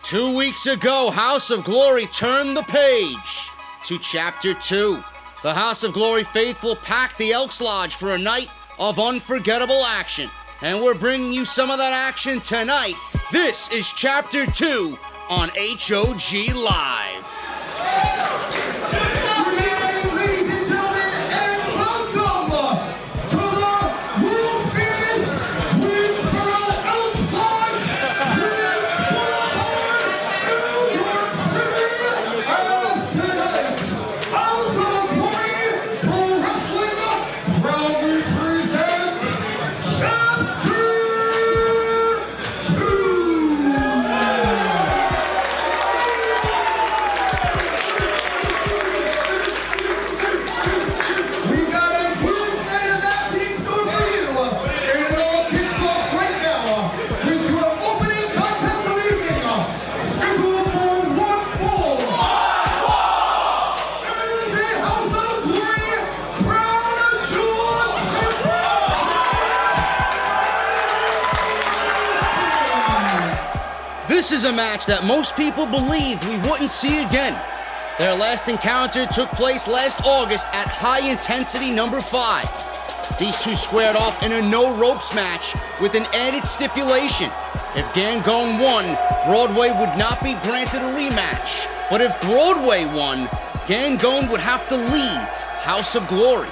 2 weeks ago, House of Glory turned the page to Chapter 2. The House of Glory faithful packed the Elks Lodge for a night of unforgettable action. And we're bringing you some of that action tonight. This is Chapter 2 on HOG Live. This is a match that most people believed we wouldn't see again. Their last encounter took place last August at High Intensity number 5. These two squared off in a no-ropes match with an added stipulation. If Gangone won, Broadway would not be granted a rematch. But if Broadway won, Gangone would have to leave House of Glory.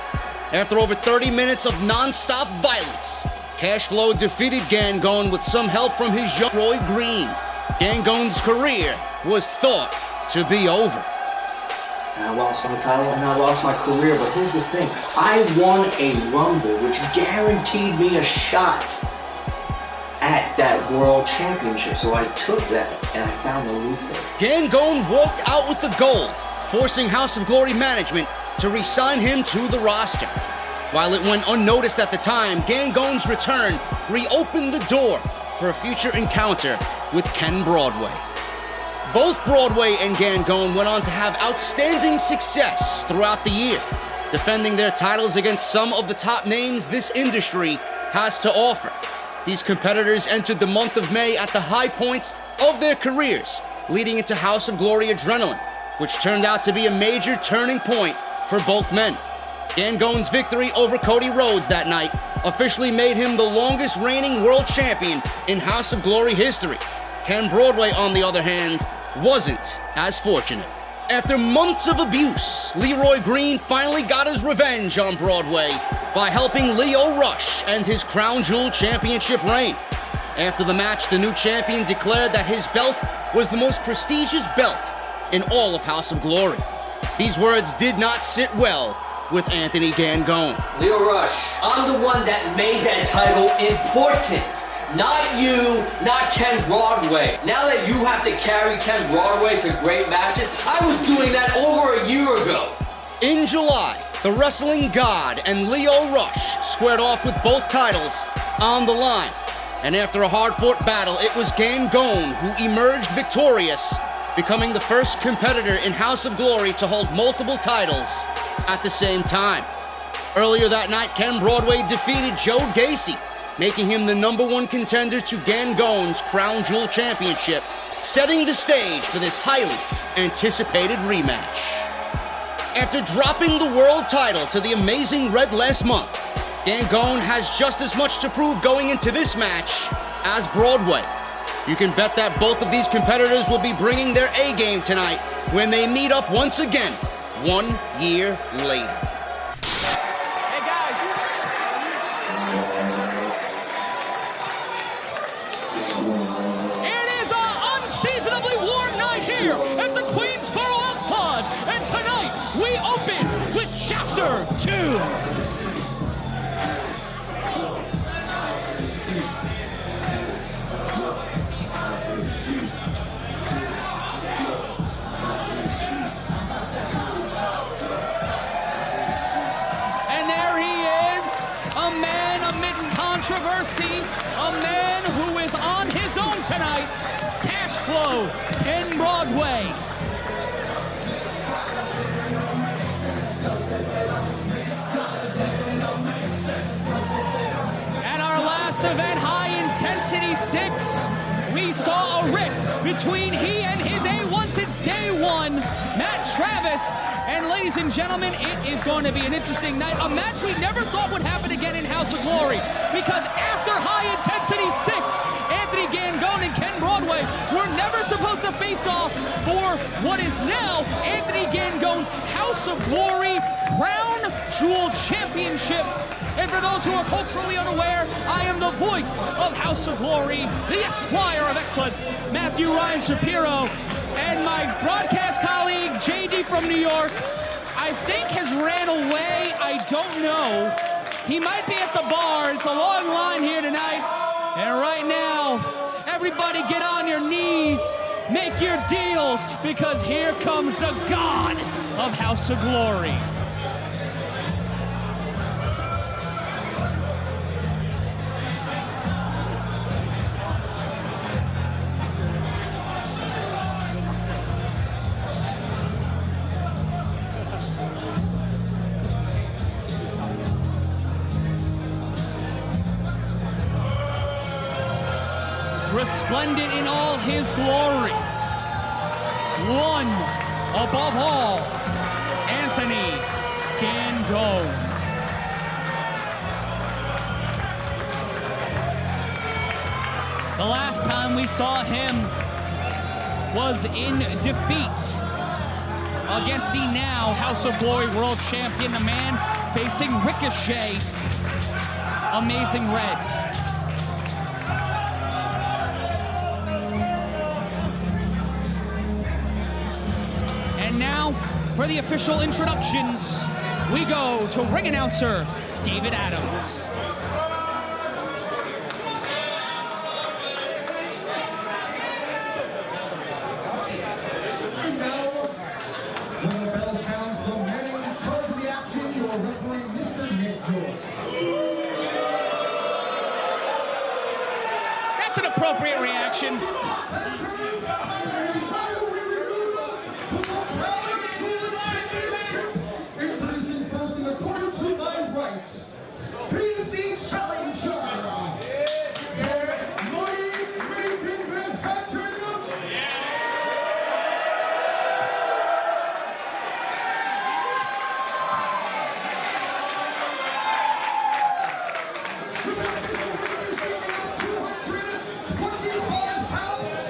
After over 30 minutes of non-stop violence, Cashflow defeated Gangone with some help from his young Roy Green. Gangone's career was thought to be over. And I lost my title and I lost my career, but here's the thing. I won a Rumble, which guaranteed me a shot at that World Championship. So I took that and I found the loophole. Gangone walked out with the gold, forcing House of Glory management to re-sign him to the roster. While it went unnoticed at the time, Gangone's return reopened the door for a future encounter with Ken Broadway. Both Broadway and Gangone went on to have outstanding success throughout the year, defending their titles against some of the top names this industry has to offer. These competitors entered the month of May at the high points of their careers, leading into House of Glory Adrenaline, which turned out to be a major turning point for both men. Gangone's victory over Cody Rhodes that night officially made him the longest reigning world champion in House of Glory history. Ken Broadway, on the other hand, wasn't as fortunate. After months of abuse, Leroy Green finally got his revenge on Broadway by helping Leo Rush end his Crown Jewel Championship reign. After the match, the new champion declared that his belt was the most prestigious belt in all of House of Glory. These words did not sit well with Anthony Gangone. Leo Rush, I'm the one that made that title important. Not you, not Ken Broadway. Now that you have to carry Ken Broadway to great matches, I was doing that over a year ago. In July, the Wrestling God and Leo Rush squared off with both titles on the line. And after a hard-fought battle, it was Gangone who emerged victorious, becoming the first competitor in House of Glory to hold multiple titles at the same time. Earlier that night, Ken Broadway defeated Joe Gacy, making him the #1 contender to Gangone's Crown Jewel Championship, setting the stage for this highly anticipated rematch. After dropping the world title to the Amazing Red last month, Gangone has just as much to prove going into this match as Broadway. You can bet that both of these competitors will be bringing their A-game tonight when they meet up once again 1 year later. Unseasonably warm night here at the Queensboro Elks Lodge, and tonight we open with Chapter 2. And there he is, a man amidst controversy, a man who is on his own tonight. Cashflow, Ken Broadway. At our last event, High Intensity 6, we saw a rift between he and his A1 since day one, Matt Travis. And ladies and gentlemen, it is going to be an interesting night. A match we never thought would happen again in House of Glory, because after High Intensity 6, Anthony Gangone and Ken Broadway were never supposed to face off for what is now Anthony Gangone's House of Glory Crown Jewel Championship. And for those who are culturally unaware, I am the voice of House of Glory, the Esquire of Excellence, Matthew Ryan Shapiro, and my broadcast colleague, JD from New York, I think has ran away. I don't know. He might be at the bar. It's a long line here tonight. And right now, everybody get on your knees, make your deals, because here comes the God of House of Glory. Resplendent in all his glory, one above all, Anthony Gangone. The last time we saw him was in defeat against the now House of Glory World Champion, the man facing Ricochet, Amazing Red. And now, for the official introductions, we go to ring announcer David Adams. And now, when the bell sounds, the man in charge of the action, your referee, Mr. Nick York. That's an appropriate reaction. Introducing first and according to my right, he's the challenger. Morning, making Manhattan. With an official weight receiving of 225 pounds,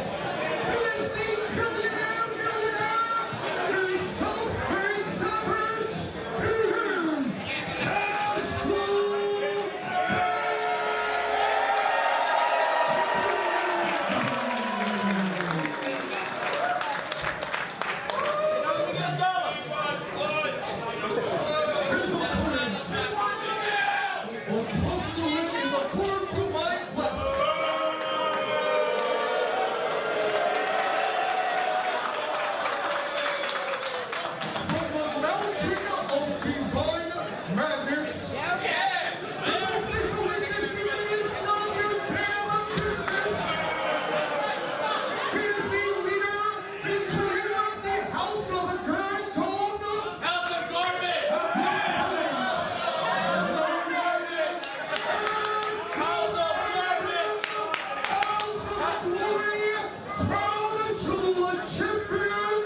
he is the billionaire millionaire, his self-made savage, he is Cash Flow. His opponent, across the ring in the corner to my left. From the mountain of divine madness, his official witnessing is none of your damn business. He is the leader, the creator of the House of Gangone. House of Garbage! House of Garbage! House of Glory, Crown Jewel Champion,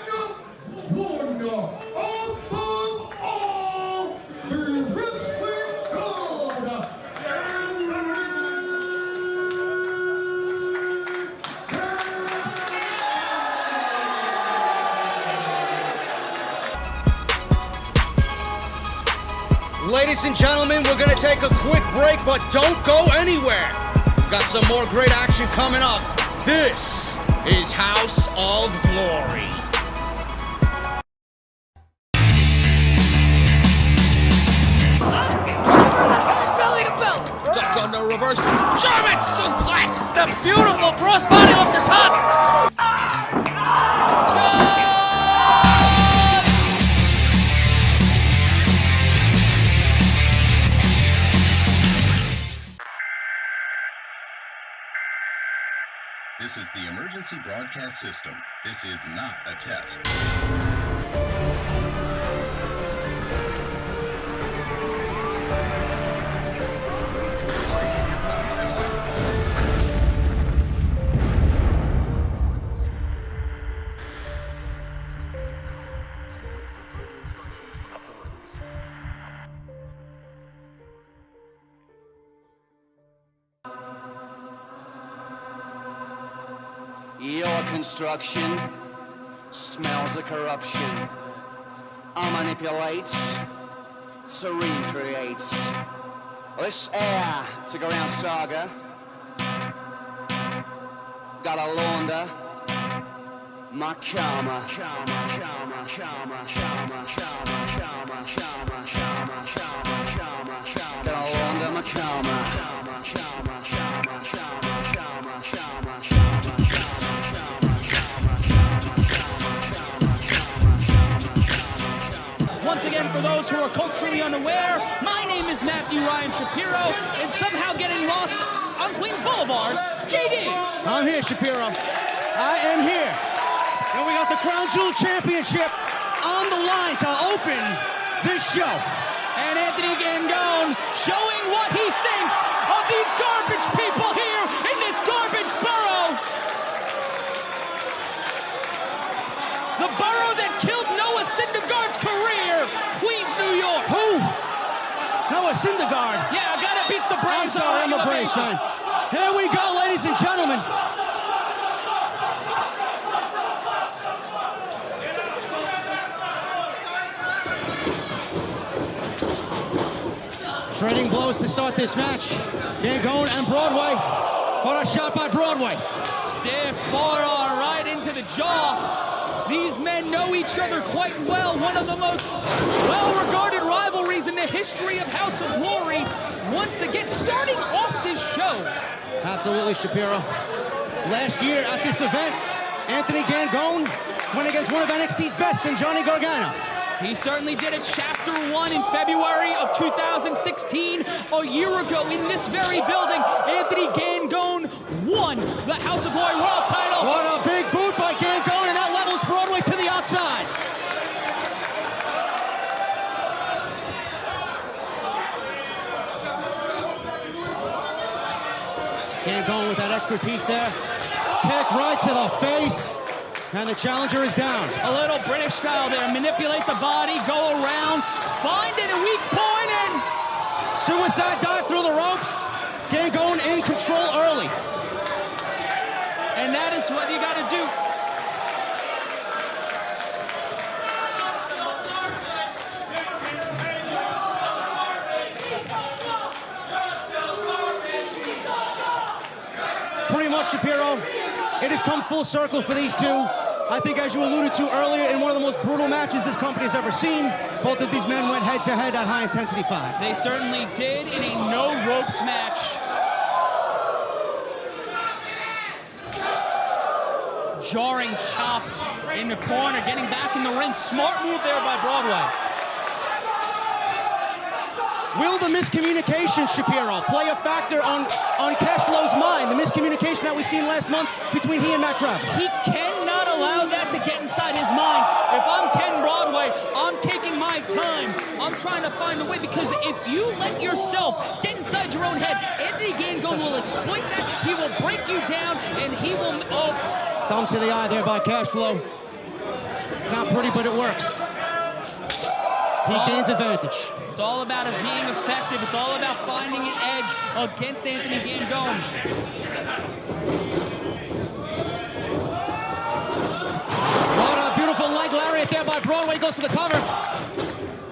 one above all, the wrestling god, Ladies and gentlemen, we're going to take a quick break, but don't go anywhere. We've got some more great action coming up. This is House of Glory. Belly to belt. Duck under reverse German suplex. The beautiful crossbody off the top. This is the emergency broadcast system. This is not a test. Your construction smells of corruption. I manipulate to recreate. This air to go round saga. Gotta launder my karma. Gotta launder my karma. Once again, for those who are culturally unaware, my name is Matthew Ryan Shapiro, and somehow getting lost on Queens Boulevard, JD. I'm here, Shapiro. I am here. And we got the Crown Jewel Championship on the line to open this show. And Anthony Gangone showing what he thinks of these garbage people here in this garbage borough. The borough that killed Noah Syndergaard's career, Queens, New York. Who? Noah Syndergaard. Yeah, a guy that beats the I'm Braves. sorry, I'm a Braves fan. Here we go, ladies and gentlemen. Trading blows to start this match. Gangone and Broadway. What a shot by Broadway. Stiff forearm right into the jaw. These men know each other quite well. One of the most well-regarded rivalries in the history of House of Glory. Once again, starting off this show. Absolutely, Shapiro. Last year at this event, Anthony Gangone went against one of NXT's best in Johnny Gargano. He certainly did a Chapter 1 in February of 2016. A year ago in this very building, Anthony Gangone won the House of Glory World title. What a big boot by Gangone, and that levels Broadway to the outside. Gangone with that expertise there. Kick right to the face. And the challenger is down. A little British style there. Manipulate the body, go around, find it a weak point, and Suicide dive through the ropes. Gangone in control early. and that is what you got to do. Pretty much, Shapiro, it has come full circle for these two. I think, as you alluded to earlier, in one of the most brutal matches this company has ever seen, both of these men went head-to-head at High Intensity 5. They certainly did in a no-ropes match. Jarring chop in the corner, getting back in the ring. Smart move there by Broadway. Will the miscommunication, Shapiro, play a factor on Cashflow's mind? The miscommunication that we seen last month between he and Matt Travis. He cannot allow that to get inside his mind. If I'm Ken Broadway, I'm taking my time. I'm trying to find a way, because if you let yourself get inside your own head, Anthony Gangone will exploit that. He will break you down, and he will... Thumb to the eye there by Cashflow. It's not pretty, but it works. He gains advantage. It's all about being effective. It's all about finding an edge against Anthony Gangone. What a beautiful leg lariat there by Broadway. Goes for the cover.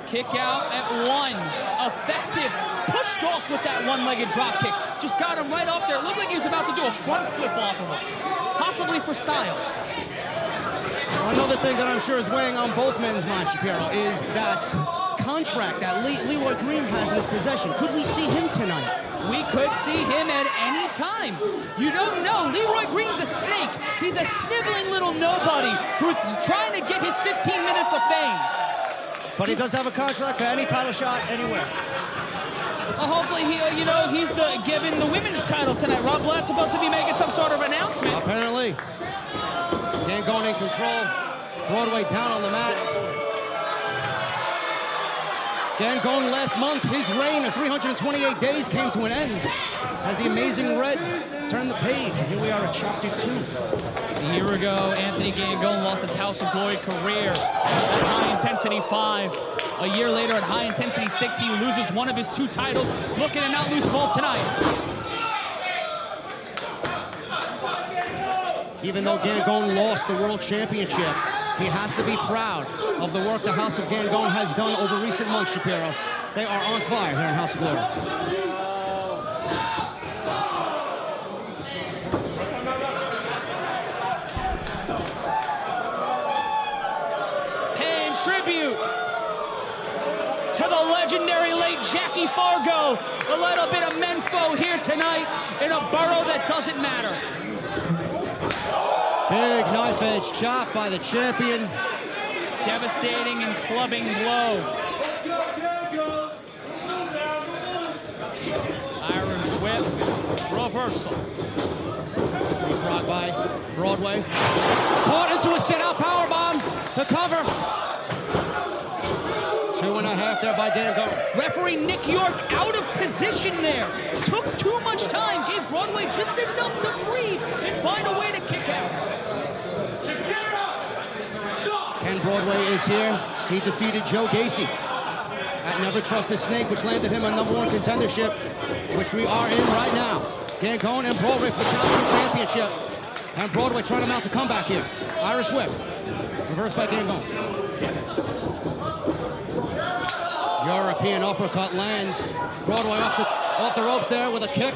Kick out at one. Effective. Pushed off with that one-legged drop kick. Just got him right off there. It looked like he was about to do a front flip off of him. Possibly for style. Another thing that I'm sure is weighing on both men's minds, Shapiro, is that contract that Leroy Green has in his possession. Could we see him tonight? We could see him at any time. You don't know. Leroy Green's a snake. He's a sniveling little nobody who's trying to get his 15 minutes of fame. But he does have a contract for any title shot anywhere. Well, hopefully he's given the women's title tonight. Rob Blatt's supposed to be making some sort of announcement. Apparently. Gangone in control. Broadway down on the mat. Gangone last month, his reign of 328 days came to an end as the Amazing Red turned the page. And here we are at Chapter 2. A year ago, Anthony Gangone lost his House of Glory career at High Intensity 5. A year later at High Intensity 6, he loses one of his two titles, looking to not lose both tonight. Even though Gangone lost the World Championship, he has to be proud of the work the House of Gangone has done over recent months, Shapiro. They are on fire here in House of Glory. Paying tribute to the legendary late Jackie Fargo. A little bit of Menfo here tonight in a borough that doesn't matter. Big knife edge chop by the champion. Devastating and clubbing blow. Irish whip, reversal. Leapfrog by Broadway. Caught into a sit-out powerbomb. The cover. 2.5 there by Gangone. Referee Nick York out of position there. Took too much time, gave Broadway just enough to breathe and find a way to kick out. Ken Broadway is here. He defeated Joe Gacy at Never Trust a Snake, which landed him a #1 contendership, which we are in right now. Gangone and Broadway for the Country Championship. And Broadway trying to mount a comeback here. Irish whip. Reversed by Gangone. European uppercut lands. Broadway off the ropes there with a kick.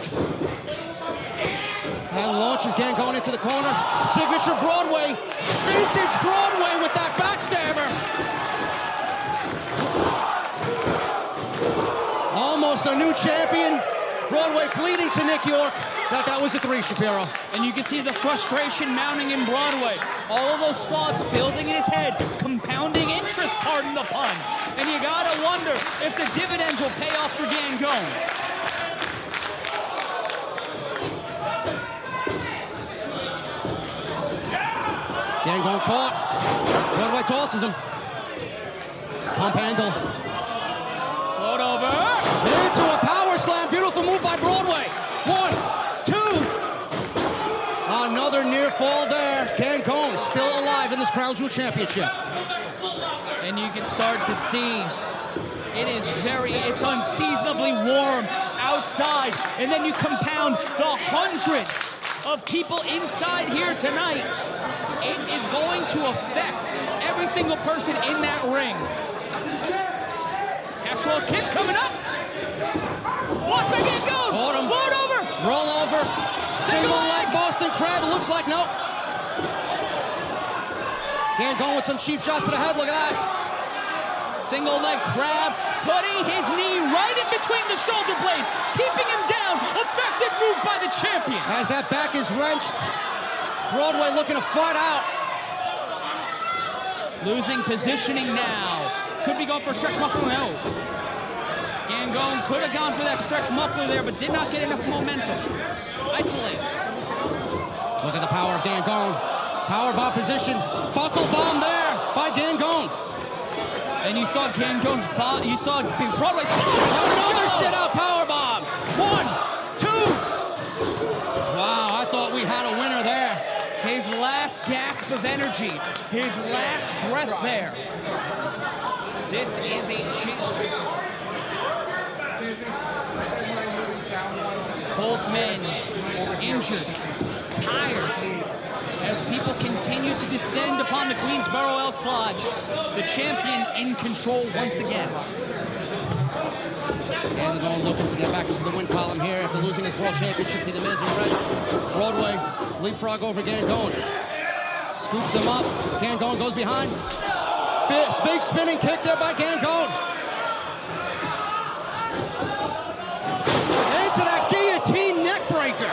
And launches Gangone into the corner. Signature Broadway. Vintage Broadway with that backstabber. Almost a new champion. Broadway pleading to Nick York that was a 3, Shapiro. And you can see the frustration mounting in Broadway. All of those thoughts building in his head, compounding interest, pardon the pun. And you gotta wonder if the dividends will pay off for Gangone. Gangone caught. Broadway tosses him. Pump handle. Float over. Into a power slam. Beautiful move by Broadway. 1, 2. Another near fall there. Gangone still alive in this Crown Jewel Championship. And you can start to see it's unseasonably warm outside. And then you compound the hundreds of people inside here tonight. It is going to affect every single person in that ring. Casserole kick coming up. Block by Gangone. Caught him. Float over. Roll over. Single leg Boston Crab. Looks like nope. Gangone with some cheap shots to the head. Look at that. Single leg crab, putting his knee right in between the shoulder blades, keeping him down. Effective move by the champion. As that back is wrenched, Broadway looking to fight out. Losing positioning now. Could be going for a stretch muffler, no. Gangone could have gone for that stretch muffler there, but did not get enough momentum. Isolates. Look at the power of Gangone. Power bomb position. Buckle bomb there by Gangone. And you saw Gangone's body. You saw Broadway's Another sit-out power bomb. 1, 2. Wow, I thought we had a winner there. His last gasp of energy. His last breath there. This is a both men injured, tired, as people continue to descend upon the Queensboro Elks Lodge. The champion in control once again. Gangone looking to get back into the win column here after losing his world championship to the Miz in red. Broadway, leapfrog over Gangone. Scoops him up. Gangone goes behind. Big spinning kick there by Gangone. Into that guillotine neck breaker.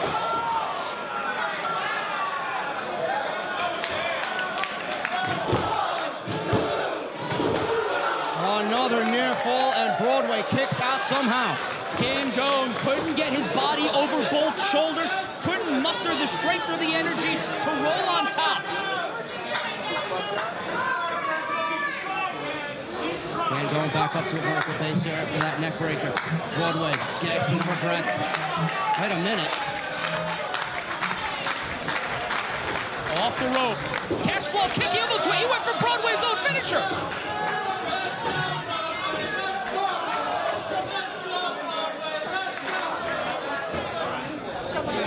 Another near fall, and Broadway kicks out somehow. Gangone couldn't get his body over both shoulders, couldn't muster the strength or the energy to roll on top. Gangone back up to a vertical base here after that neck breaker. Broadway gasping for breath. Wait a minute. Off the ropes. Cash flow kick, he went for Broadway's own finisher.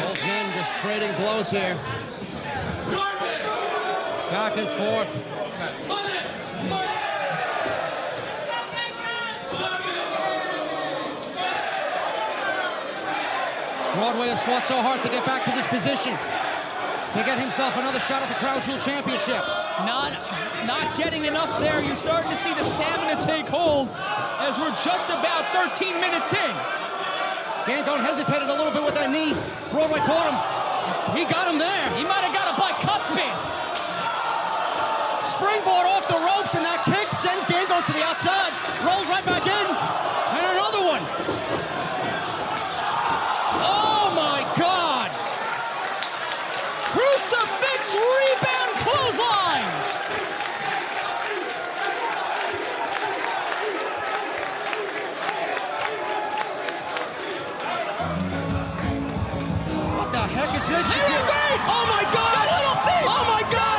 Both men just trading blows here. Back and forth. Broadway has fought so hard to get back to this position, to get himself another shot at the Crown Jewel Championship. Not getting enough there. You're starting to see the stamina take hold as we're just about 13 minutes in. Gangone hesitated a little bit with that knee. Broadway caught him. He got him there. He might have got a bicuspid. Springboard off the ropes, and that kick sends Gangone to the outside. Rolls right back in. And another one. Oh my God! Crucifix rebound clothesline. What the heck is this? They were great! Oh my God! The little thing! Oh my God!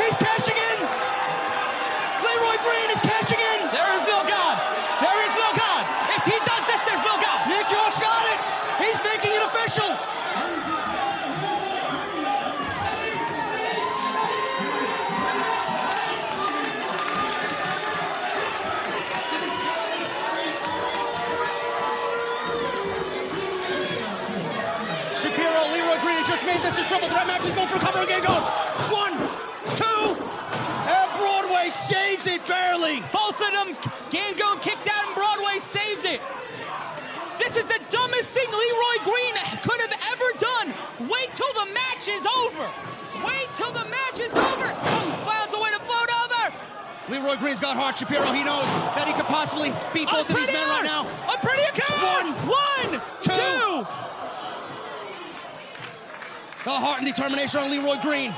He's cashing in! Leroy Green is cashing in! There is no God. There is no God. If he does this, there's no God. Nick York's got it! He's making it official! Shapiro, Leroy Green has just made this a triple threat match. He's going for a cover again. Go. 1, 2, and Broadway saves it barely. Both of them, Gangone kicked out and Broadway saved it. This is the dumbest thing Leroy Green could have ever done. Wait till the match is over. Wait till the match is over. Oh, finds a way to float over. Leroy Green's got heart. Shapiro, he knows that he could possibly beat both of these men right now. A pretty count. 1, 1, 2. The heart and determination on Leroy Green.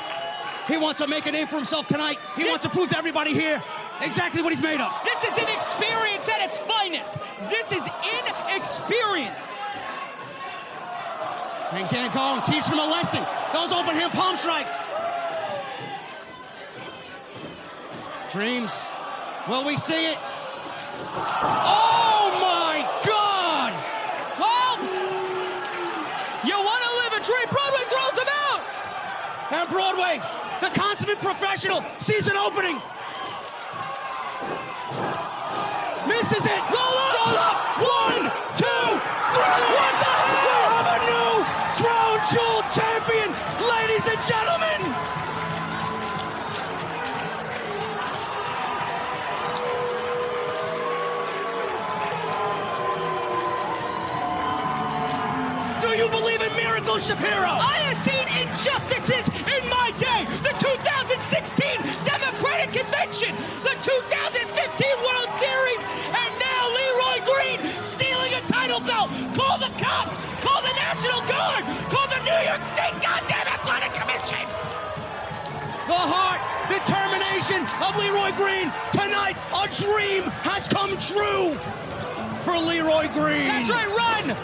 He wants to make a name for himself tonight. He wants to prove to everybody here exactly what he's made of. This is inexperience at its finest. This is inexperience. And Gangone teaching him a lesson. Those open hand palm strikes. Dreams. Will we see it? Oh my God! Well, you want to live a dream. Broadway throws him out. And Broadway, the consummate professional, sees an opening. Misses it. Roll up. Roll up. 1, 2, 3. What the heck? We have a new Crown Jewel champion, ladies and gentlemen. Do you believe in miracles, Shapiro? I have seen injustices in my day. The 2016 Democratic Convention, the 2015 World Series, and now Leroy Green stealing a title belt. Call the cops, call the National Guard, call the New York State goddamn Athletic Commission. The heart, determination of Leroy Green. Tonight, a dream has come true for Leroy Green. That's right, run.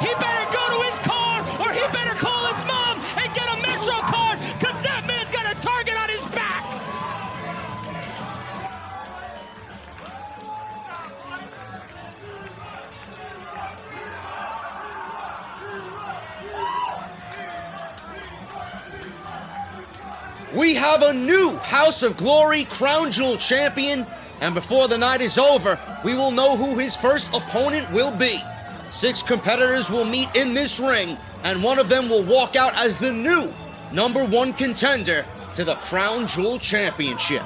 He better go to his car, or he better call his mom and get a Metro card, because that man's got a target on his back. We have a new House of Glory Crown Jewel champion, and before the night is over, we will know who his first opponent will be. 6 competitors will meet in this ring, and one of them will walk out as the new #1 contender to the Crown Jewel Championship.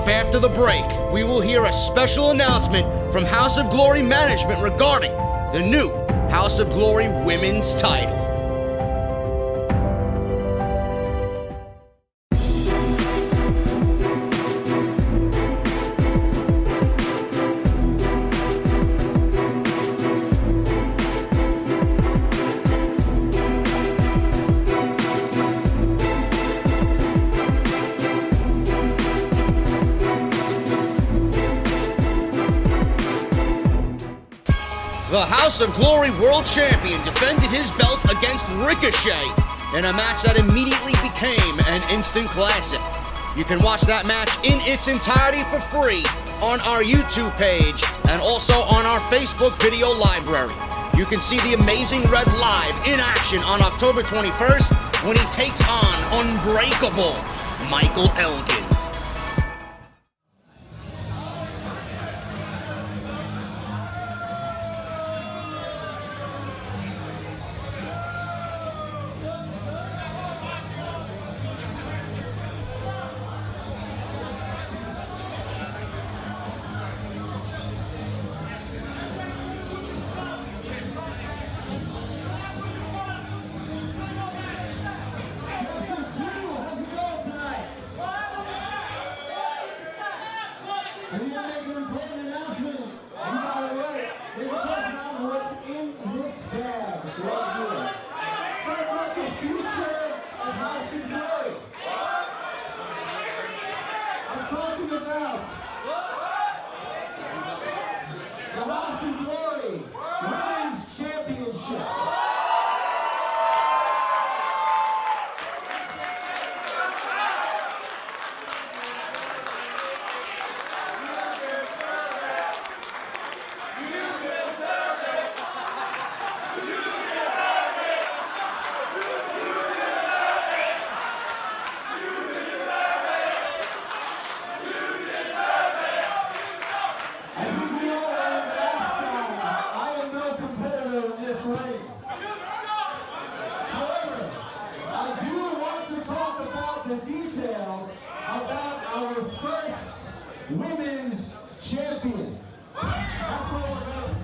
up after the break, we will hear a special announcement from House of Glory management regarding the new House of Glory women's title. The House of Glory World Champion defended his belt against Ricochet in a match that immediately became an instant classic. You can watch that match in its entirety for free on our YouTube page and also on our Facebook video library. You can see the Amazing Red live in action on October 21st when he takes on Unbreakable Michael Elgin. And we are making an important announcement. You got it right. The important announcement what's in this bag right here. Talk about the future of House of Glory. I'm talking about the House of Glory Women's Championship. However, I do want to talk about the details about our first women's champion. That's what we're doing.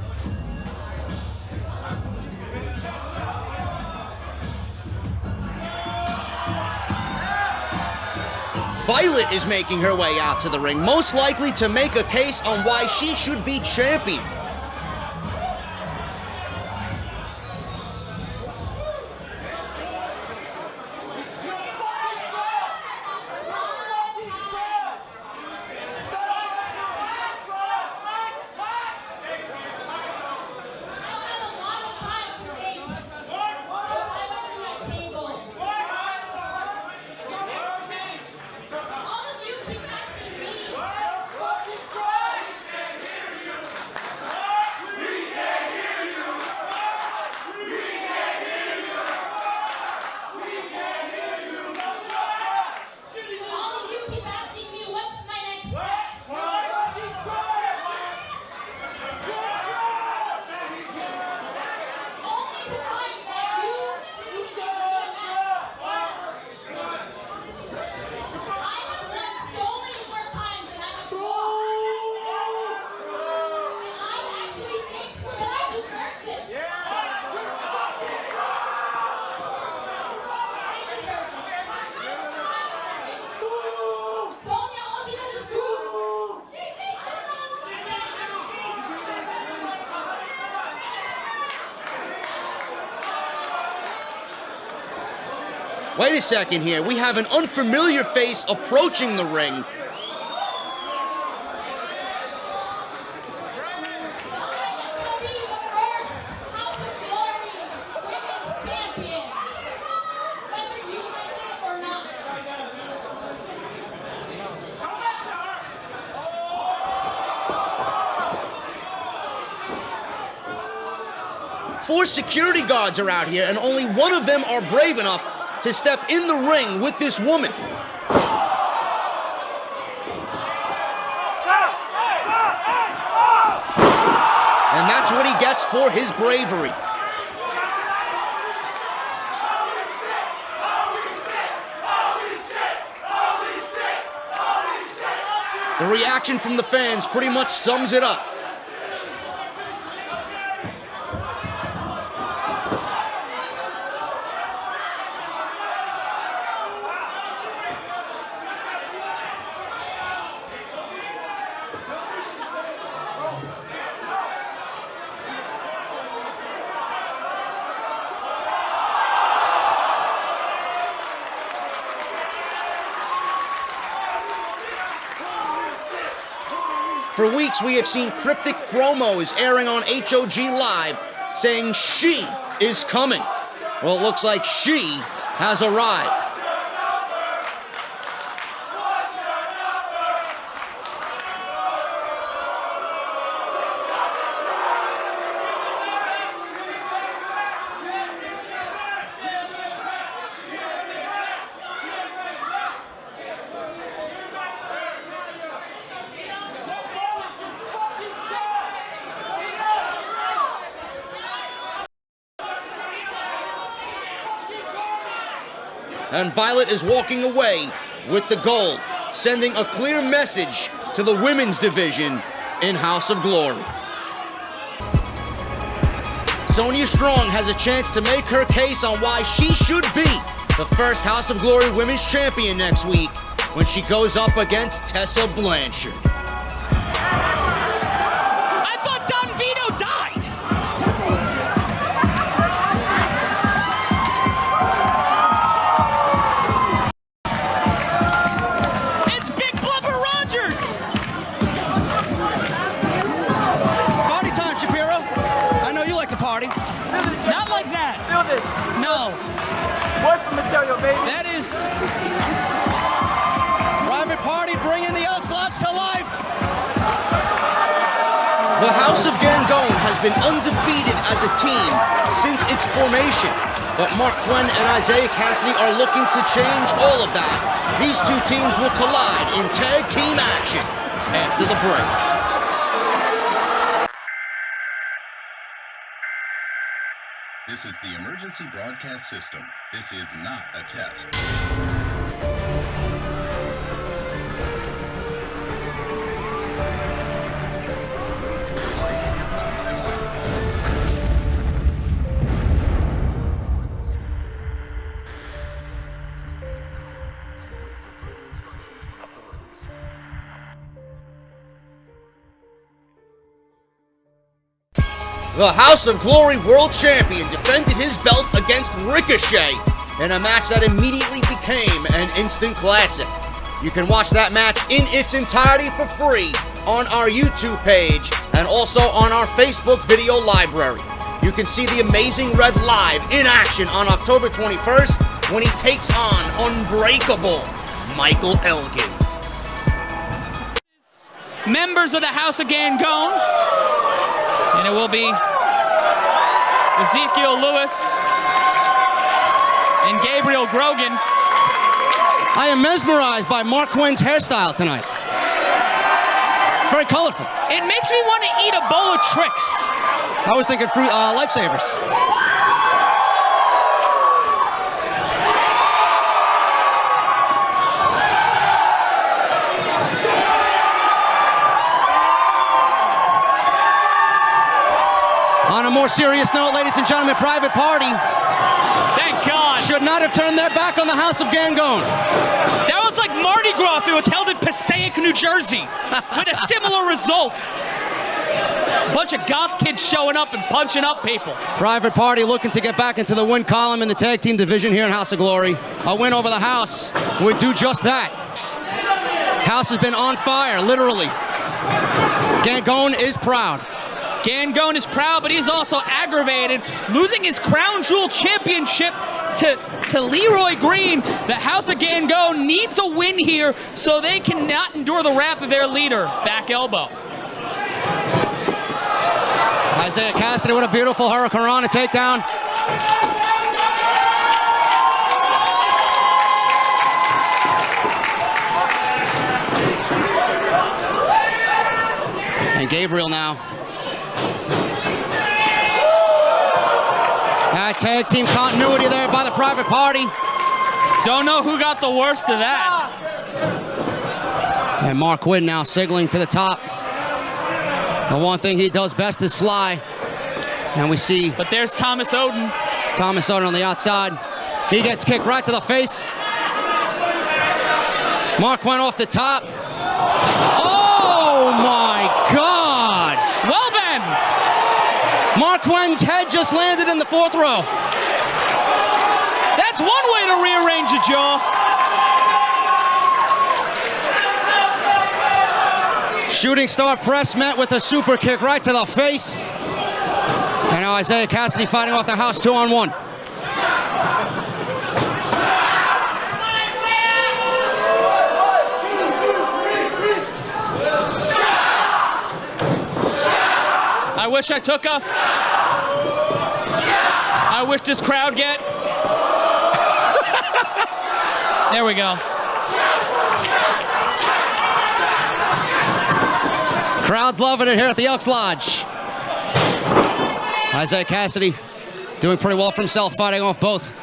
Violet is making her way out to the ring, most likely to make a case on why she should be champion. Wait a second here, we have an unfamiliar face approaching the ring. Four security guards are out here, and only one of them are brave enough to step in the ring with this woman. And that's what he gets for his bravery. The reaction from the fans pretty much sums it up. For weeks, we have seen cryptic promos airing on HOG Live saying she is coming. Well, it looks like she has arrived. And Violet is walking away with the gold, sending a clear message to the women's division in House of Glory. Sonya Strong has a chance to make her case on why she should be the first House of Glory Women's Champion next week when she goes up against Tessa Blanchard. I thought Don Vito died. It's Big Blubber Rogers. It's party time, Shapiro. I know you like to party. Not like that. Feel this. No, What's the material, baby? that is Private Party bringing the Elks Lodge to life. The House of Gangone has been undefeated as a team since its formation. But Mark Quinn and Isaiah Cassidy are looking to change all of that. These two teams will collide in tag team action after the break. This is the emergency broadcast system. This is not a test. The House of Glory World Champion defended his belt against Ricochet in a match that immediately became an instant classic. You can watch that match in its entirety for free on our YouTube page and also on our Facebook video library. You can see the Amazing Red live in action on October 21st when he takes on Unbreakable Michael Elgin. members of the House of Gangone. And it will be Ezekiel Lewis and Gabriel Grogan. I am mesmerized by Mark Quinn's hairstyle tonight. Very colorful. It makes me want to eat a bowl of tricks. I was thinking fruit, lifesavers. On a more serious note, ladies and gentlemen, Private Party Thank God. should not have turned their back on the House of Gangone. That was like Mardi Gras if it was held in Passaic, New Jersey, with a similar result. Bunch of goth kids showing up and punching up people. Private Party looking to get back into the win column in the tag team division here in House of Glory. A win over the House would do just that. House has been on fire, literally. Gangone is proud. Gangone is proud, but he's also aggravated, losing his Crown Jewel Championship to Leroy Green. The House of Gangone needs a win here so they cannot endure the wrath of their leader. Back elbow. Isaiah Cassidy with a beautiful Hurricanrana takedown. And Gabriel now. Tag team continuity there by the Private Party. Don't know who got the worst of that. And Mark Quinn now signaling to the top. The one thing he does best is fly. And we see But there's Thomas Oden. Thomas Oden on the outside. He gets kicked right to the face. Mark Quinn off the top. Oh my God! Well then, Mark Quinn's head just landed in the 4th row. that's one way to rearrange a jaw. Shooting star press met with a super kick right to the face. And now Isaiah Cassidy fighting off the house 2-on-1. I wish I took a. I wish this crowd get. There we go. Crowd's loving it here at the Elks Lodge. Isaiah Cassidy doing pretty well for himself, fighting off both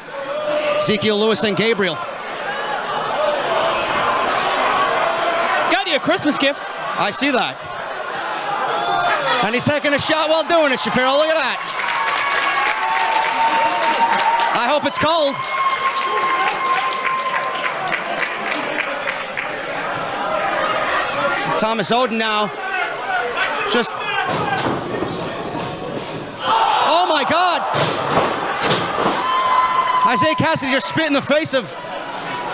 Ezekiel Lewis and Gabriel. Got you a Christmas gift. I see that. And he's taking a shot while doing it, Shapiro. Look at that. I hope it's cold. Thomas Oden now. Just. Oh my God. Isaiah Cassidy just spit in the face of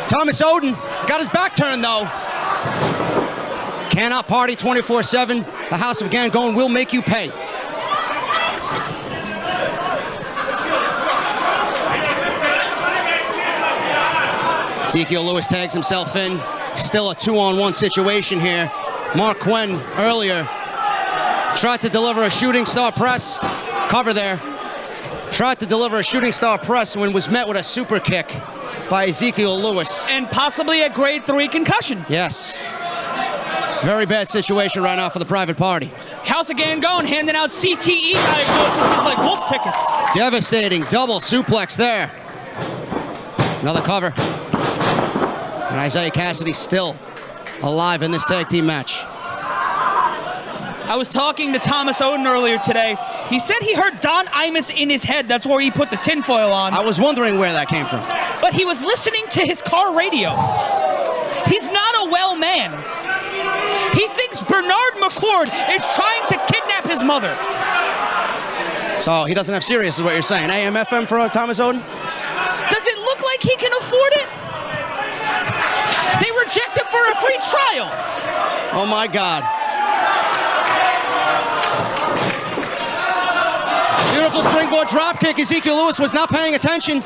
Thomas Oden. He's got his back turned though. Cannot party 24/7. The House of Gangone will make you pay. Ezekiel Lewis tags himself in. Still a 2-on-1 situation here. Mark Quinn earlier tried to deliver a shooting star press. Cover there. Tried to deliver a shooting star press when was met with a super kick by Ezekiel Lewis. And possibly a grade 3 concussion. Yes. Very bad situation right now for the private party. House of Gangone handing out CTE diagnoses like wolf tickets. Devastating double suplex there. Another cover. And Isaiah Cassidy still alive in this tag team match. I was talking to Thomas Oden earlier today. He said he heard Don Imus in his head. That's where he put the tinfoil on. I was wondering where that came from. But he was listening to his car radio. He's not a well man. He thinks Bernard McCord is trying to kidnap his mother. So he doesn't have Sirius is what you're saying. AM, FM for Thomas Oden? Does it look like he can afford it? They reject him for a free trial. Oh my God. Beautiful springboard dropkick. Ezekiel Lewis was not paying attention.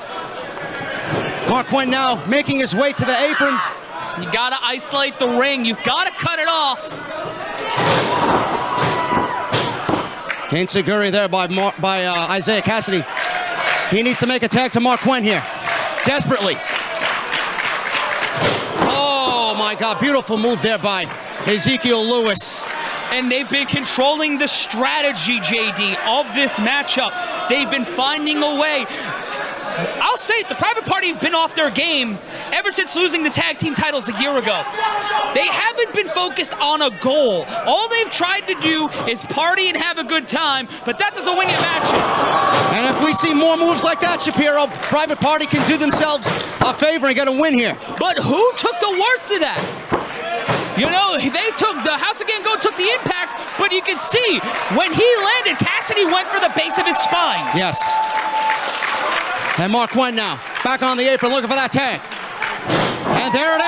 Mark Quinn now making his way to the apron. You gotta isolate the ring. You've gotta cut it off. Insecurity there by Isaiah Cassidy. He needs to make a tag to Mark Quinn here. Desperately. Oh my God, beautiful move there by Ezekiel Lewis. And they've been controlling the strategy, JD, of this matchup. They've been finding a way. I'll say it, the private party have been off their game ever since losing the tag team titles a year ago. They haven't been focused on a goal. All they've tried to do is party and have a good time, but that doesn't win you matches. And if we see more moves like that, Shapiro, private party can do themselves a favor and get a win here. But who took the worst of that? You know, the House of Gangone took the impact, but you can see when he landed, Cassidy went for the base of his spine. Yes. And Mark Quinn now, back on the apron, looking for that tag. And there it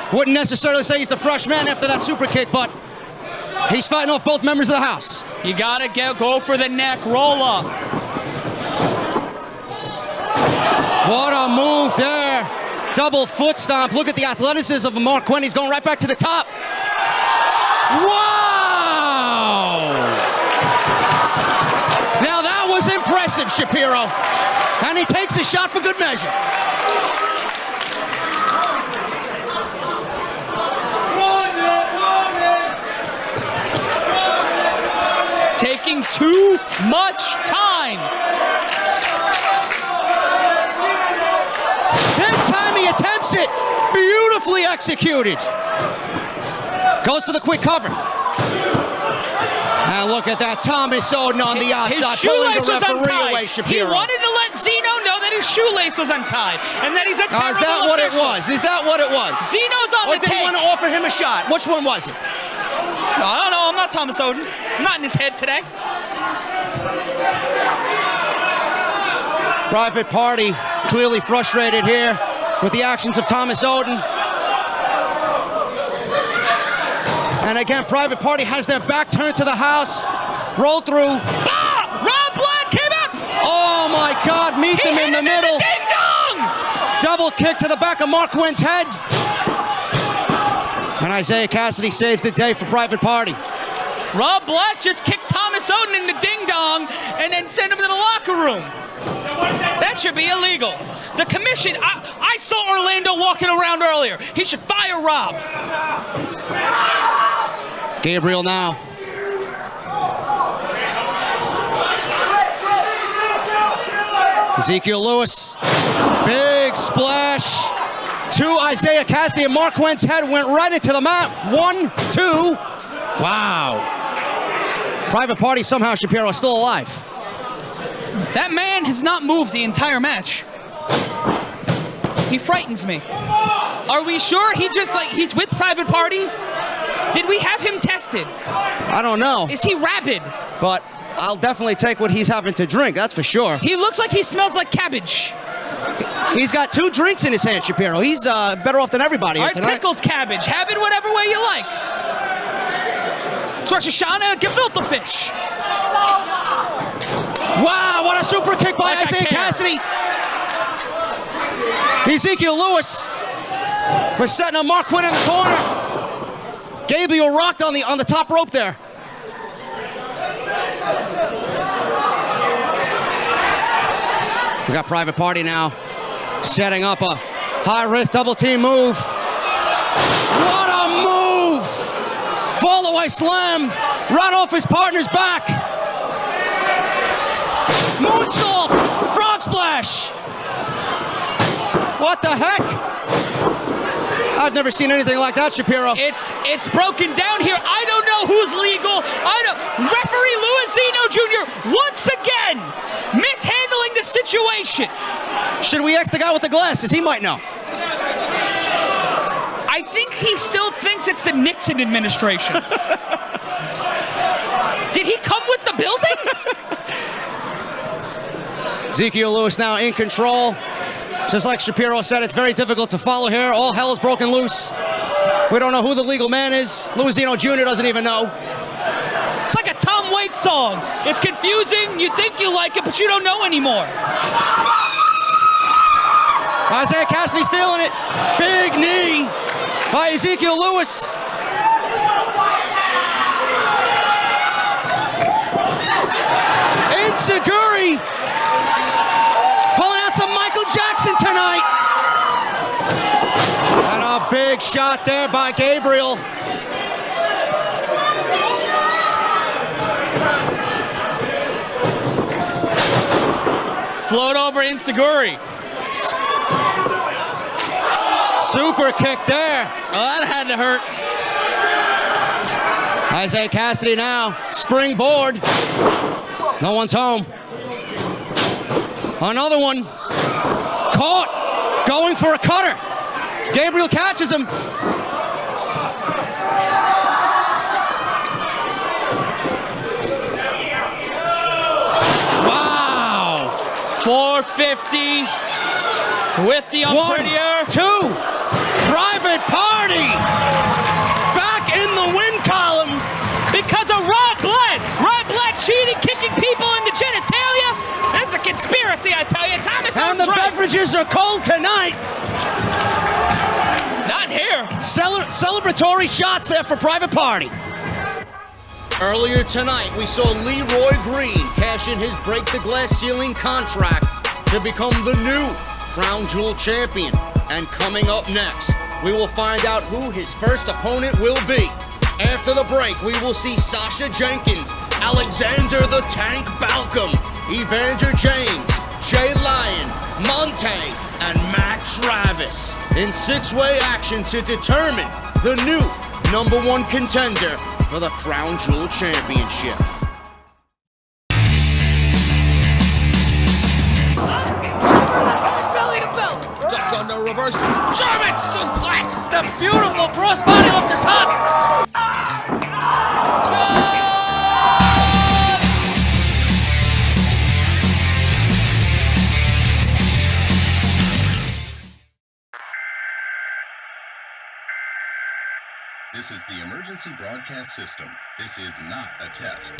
is. Wouldn't necessarily say he's the fresh man after that super kick, but he's fighting off both members of the house. You gotta go for the neck, roll up. What a move there. Double foot stomp. Look at the athleticism of Mark Quinn. He's going right back to the top. Wow! Now that was impressive, Shapiro. And he takes a shot for good measure. Taking too much time. This time he attempts it. Beautifully executed. Goes for the quick cover. And look at that, Thomas Odin on the outside, pulling the referee away, Shapiro. He wanted to let Zeno know that his shoelace was untied, and that he's a terrible Is that what it was? Is that what it was? Zeno's on or the did he tape. want to offer him a shot? Which one was it? I don't know. I'm not Thomas Odin. I'm not in his head today. Private Party clearly frustrated here with the actions of Thomas Odin. And again, Private Party has their back turned to the house. Roll through. Rob Black came out. Oh my God, meet them in the middle. Ding dong! Double kick to the back of Mark Wynn's head. And Isaiah Cassidy saves the day for Private Party. Rob Black just kicked Thomas Odin in the ding dong and then sent him to the locker room. That should be illegal. The commission, I saw Orlando walking around earlier. He should fire Rob. Gabriel now. Ezekiel Lewis. Big splash to Isaiah Cassidy, and Mark Wynn's head went right into the mat. 1, 2. Wow. Private Party somehow, Shapiro, still alive. That man has not moved the entire match. He frightens me. Are we sure he's with Private Party? Did we have him tested? I don't know. Is he rabid? But I'll definitely take what he's having to drink, that's for sure. He looks like he smells like cabbage. He's got 2 drinks in his hand, Shapiro. He's better off than everybody All here right, tonight. pickled cabbage. Have it whatever way you like. It's Rosh Hashanah, gefilte fish. Wow, what a super kick by Like I Isaiah care. Cassidy. Ezekiel Lewis was setting up Mark Wynn in the corner. Gabriel rocked on the top rope there. We got Private Party now setting up a high-risk double-team move. What a move! Fall-away slam right off his partner's back. Moonsault! Frog splash! What the heck? I've never seen anything like that, Shapiro. It's broken down here. I don't know who's legal. Referee Louis Zeno Jr. once again mishandling the situation. Should we X the guy with the glasses? He might know. I think he still thinks it's the Nixon administration. Did he come with the building? Ezekiel Lewis now in control. Just like Shapiro said, it's very difficult to follow here. All hell is broken loose. We don't know who the legal man is. Louis Zeno Jr. doesn't even know. It's like a Tom Waits song. It's confusing. You think you like it, but you don't know anymore. Isaiah Cassidy's feeling it. Big knee by Ezekiel Lewis. Inseguri pulling out some Michael Jackson tonight. And a big shot there by Gabriel. Float over Inseguri. Super kick there. Oh, that had to hurt. Isaiah Cassidy now, springboard. No one's home. Another one. Caught. Going for a cutter. Gabriel catches him. Wow. 450 with the umpire. 1, 2. Private Party. Back in the win column. Because of Rob Black. Rob Black cheating, kicking people in the genitalia. That's a conspiracy, I tell you. Thomas And the right. beverages are cold tonight. Not here. Celebratory shots there for Private Party. Earlier tonight, we saw Leroy Green cash in his break the glass ceiling contract to become the new Crown Jewel champion. And coming up next, we will find out who his first opponent will be. After the break, we will see Sasha Jenkins, Alexander the Tank Balcom, Evander James, Jay Lyon, Monte, and Matt Travis. in six-way action to determine the new #1 contender for the Crown Jewel Championship. Belly to belly. Duck under reverse. German suplex. The beautiful crossbody off the top. This is the emergency broadcast system. This is not a test.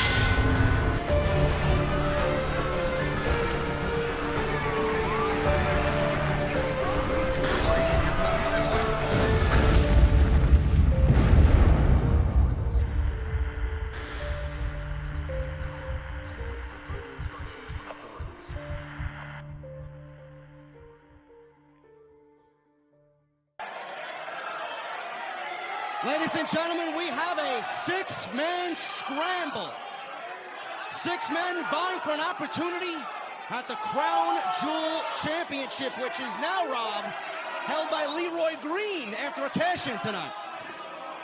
Ladies and gentlemen, we have a six-man scramble. Six men vying for an opportunity at the Crown Jewel Championship, which is now, Rob, held by Leroy Green after a cash-in tonight.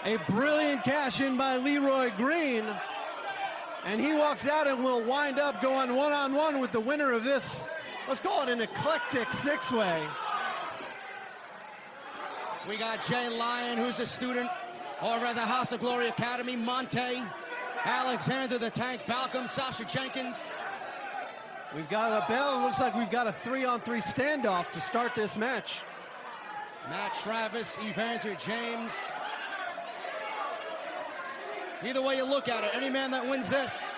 A brilliant cash-in by Leroy Green. And he walks out and will wind up going one-on-one with the winner of this, let's call it an eclectic six-way. We got Jay Lyon, who's a student over at the House of Glory Academy, Monte, Alexander the Tank Balcom, Sasha Jenkins. We've got a bell. It looks like we've got a 3-on-3 standoff to start this match. Matt Travis, Evander James. Either way you look at it, any man that wins this,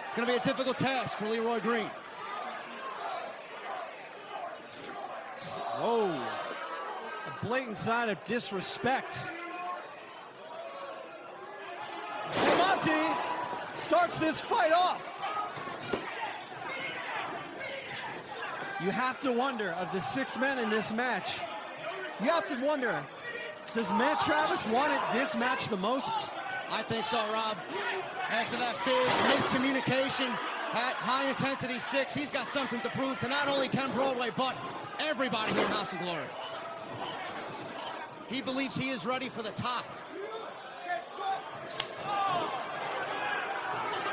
it's going to be a difficult task for Leroy Green. Whoa. A blatant sign of disrespect. And Monty starts this fight off. You have to wonder, of the six men in this match, you have to wonder, does Matt Travis want this match the most? I think so, Rob. After that big miscommunication at High Intensity 6, he's got something to prove to not only Ken Broadway, but everybody here in House of Glory. He believes he is ready for the top.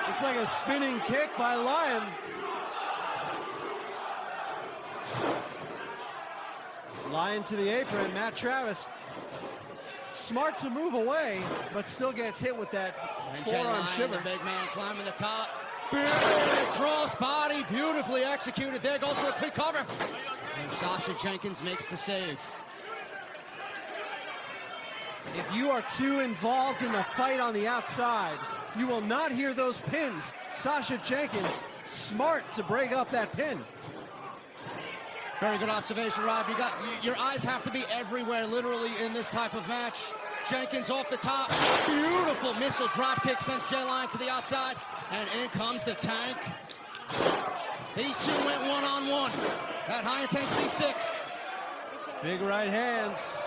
Looks like a spinning kick by Lyon. Lyon to the apron, Matt Travis. Smart to move away, but still gets hit with that forearm shiver. The big man climbing the top. Big cross body, beautifully executed. There goes for a quick cover. And Sasha Jenkins makes the save. If you are too involved in the fight on the outside, you will not hear those pins. Sasha Jenkins, smart to break up that pin. Very good observation, Rob. Your eyes have to be everywhere, literally, in this type of match. Jenkins off the top. Beautiful missile drop kick sends Jay Lyon to the outside. And in comes the Tank. These two went one-on-one at High Intensity 6. Big right hands.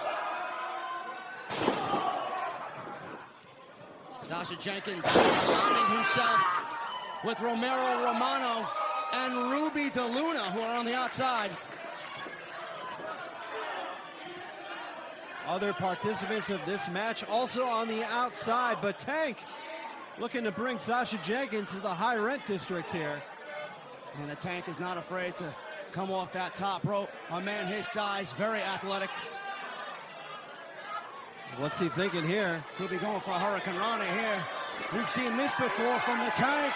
Sasha Jenkins aligning himself with Romero Romano and Ruby DeLuna, who are on the outside. Other participants of this match also on the outside, but Tank looking to bring Sasha Jenkins to the high rent district here. And the Tank is not afraid to come off that top rope. A man his size, very athletic. What's he thinking here? Could be going for a Hurricane Rana here. We've seen this before from the Tank.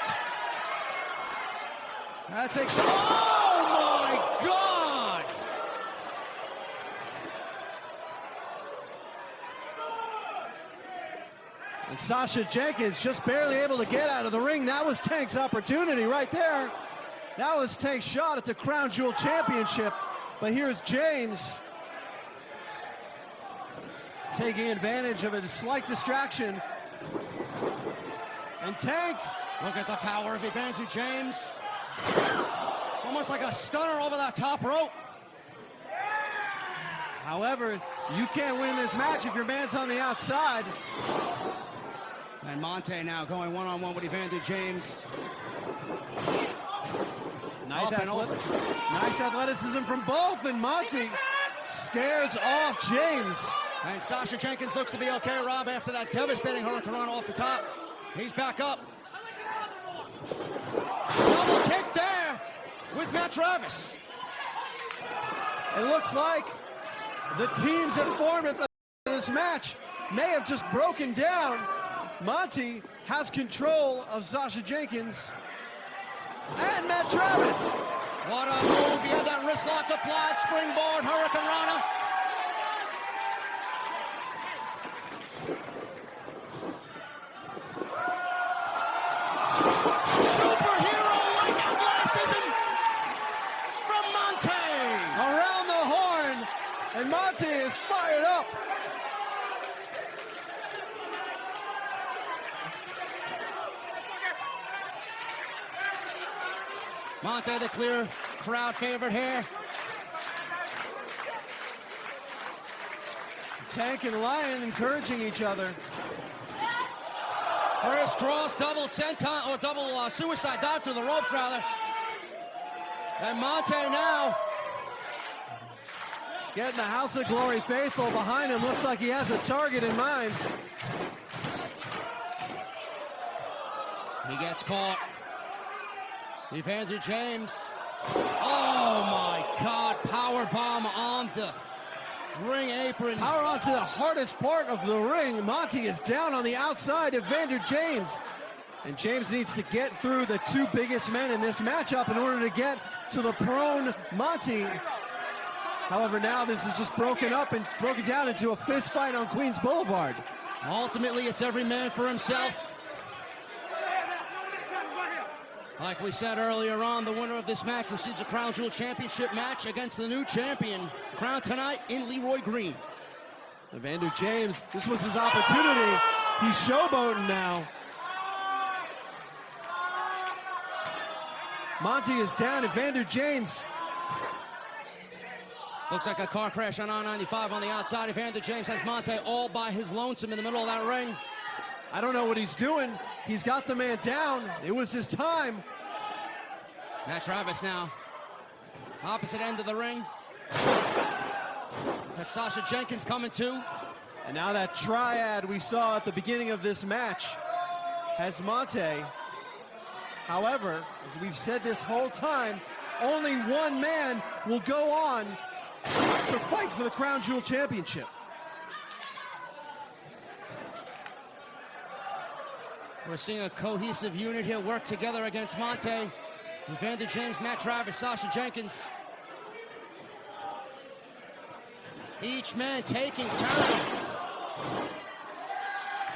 That's exciting. Oh my God! And Sasha Jenkins just barely able to get out of the ring. That was Tank's opportunity right there. That was Tank's shot at the Crown Jewel Championship. But here's James taking advantage of a slight distraction. And Tank, look at the power of Evander James. Almost like a stunner over that top rope. However, you can't win this match if your man's on the outside. And Monte now going one-on-one with Evander James. Nice athleticism from both, and Monte Scares off James. And Sasha Jenkins looks to be okay, Rob, after that devastating Hurricane off the top. He's back up. Double kick there with Matt Travis. It looks like the teams that formed for this match may have just broken down. Monty has control of Sasha Jenkins and Matt Travis. What a move. He had that wrist lock applied, springboard, Hurricane Rana. Superhero-like athleticism from Monte. Around the horn, and Monte is fired up. Monte, the clear crowd favorite here. Tank and Lion encouraging each other. Crisscross, double senton, or double suicide dive through the ropes, rather. And Monte now getting the House of Glory faithful behind him. Looks like he has a target in mind. He gets caught. Evander James. Oh my God, power bomb on the ring apron. Power onto the hardest part of the ring. Monty is down on the outside of Evander James. And James needs to get through the two biggest men in this matchup in order to get to the prone Monty. However, now this is just broken up and broken down into a fist fight on Queens Boulevard. Ultimately, it's every man for himself. Like we said earlier on, the winner of this match receives a Crown Jewel Championship match against the new champion, crowned tonight in Leroy Green. Evander James, this was his opportunity. He's showboating now. Monty is down. Evander James. Looks like a car crash on I-95 on the outside. Evander James has Monte all by his lonesome in the middle of that ring. I don't know what he's doing. He's got the man down. It was his time. Matt Travis now. Opposite end of the ring. That's Sasha Jenkins coming too. And now that triad we saw at the beginning of this match has Monte. However, as we've said this whole time, only one man will go on to fight for the Crown Jewel Championship. We're seeing a cohesive unit here work together against Monte. Evander James, Matt Travis, Sasha Jenkins. Each man taking turns,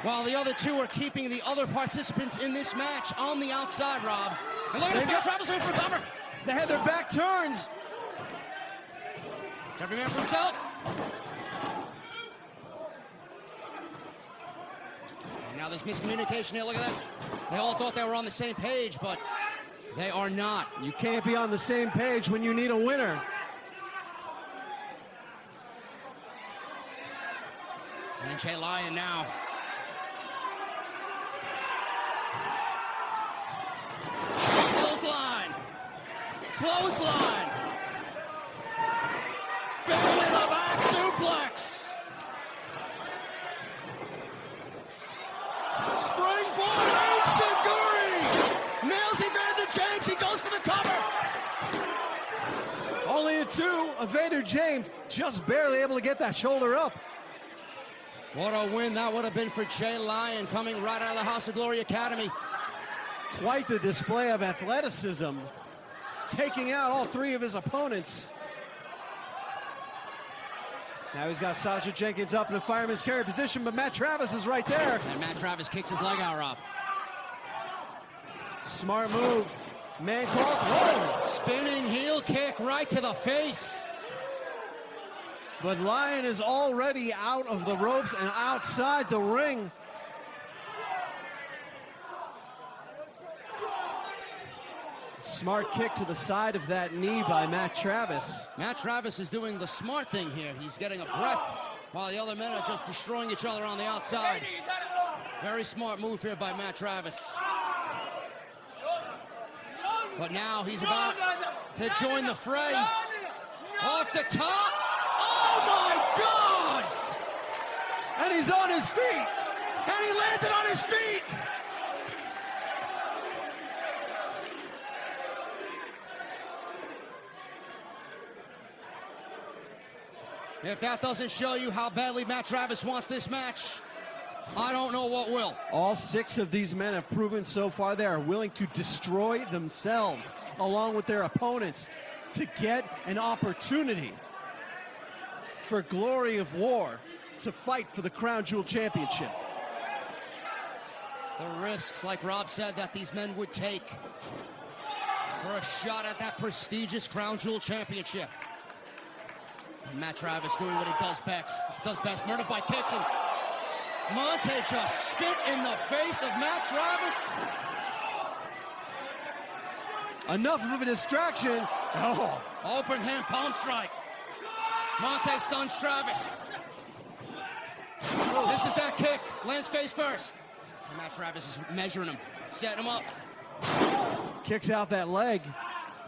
while the other two are keeping the other participants in this match on the outside, Rob. And look at this, Matt Travis going for cover. They had their back turned. It's every man for himself. And now there's miscommunication here. Look at this. They all thought they were on the same page, but they are not. You can't be on the same page when you need a winner. And Jay Lyon now. Clothesline. Clothesline. Belly to the back suplex. Springboard Enziguri. Nails Evander James. He goes for the cover. Only a two. Evander James just barely able to get that shoulder up. What a win that would have been for Jay Lyon, coming right out of the House of Glory Academy. Quite the display of athleticism, taking out all three of his opponents. Now he's got Sasha Jenkins up in a fireman's carry position, but Matt Travis is right there. And Matt Travis kicks his leg out, Rob. Smart move. Man cross. Whoa! Spinning heel kick right to the face. But Lyon is already out of the ropes and outside the ring. Smart kick to the side of that knee by Matt Travis. Matt Travis is doing the smart thing here. He's getting a breath while the other men are just destroying each other on the outside. Very smart move here by Matt Travis. But now he's about to join the fray. Off the top. Oh! and he's on his feet. And he landed on his feet. If that doesn't show you how badly Matt Travis wants this match, I don't know what will. All 6 of these men have proven so far they are willing to destroy themselves along with their opponents to get an opportunity for Glory of War to fight for the Crown Jewel Championship. The risks, like Rob said, that these men would take for a shot at that prestigious Crown Jewel Championship. And Matt Travis doing what he does best, murdered by kicks, and Monte just spit in the face of Matt Travis. Enough of a distraction. Oh, Open hand palm strike. Monte stuns Travis. This is that kick. Lands face first. And Matt Travis is measuring him, setting him up. kicks out that leg.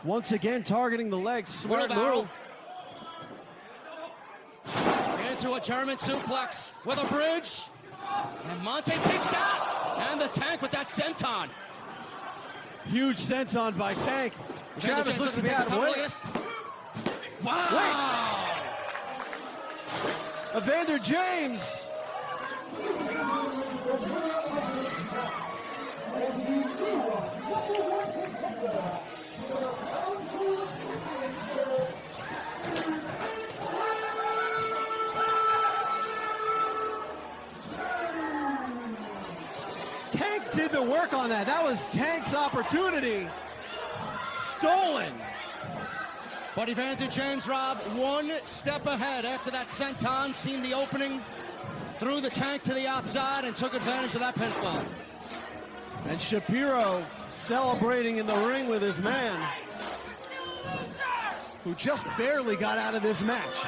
Once again targeting the leg. Smart move. Into a German suplex with a bridge. And Monte picks out. And the Tank with that senton. Huge senton by Tank. Travis looks to be out of the way. Wow! Evander James. Tank did the work on that. That was Tank's opportunity. Stolen. But Evander James, Rob, one step ahead after that senton, seen the opening, threw the Tank to the outside and took advantage of that pinfall. And Shapiro celebrating in the ring with his man, who just barely got out of this match.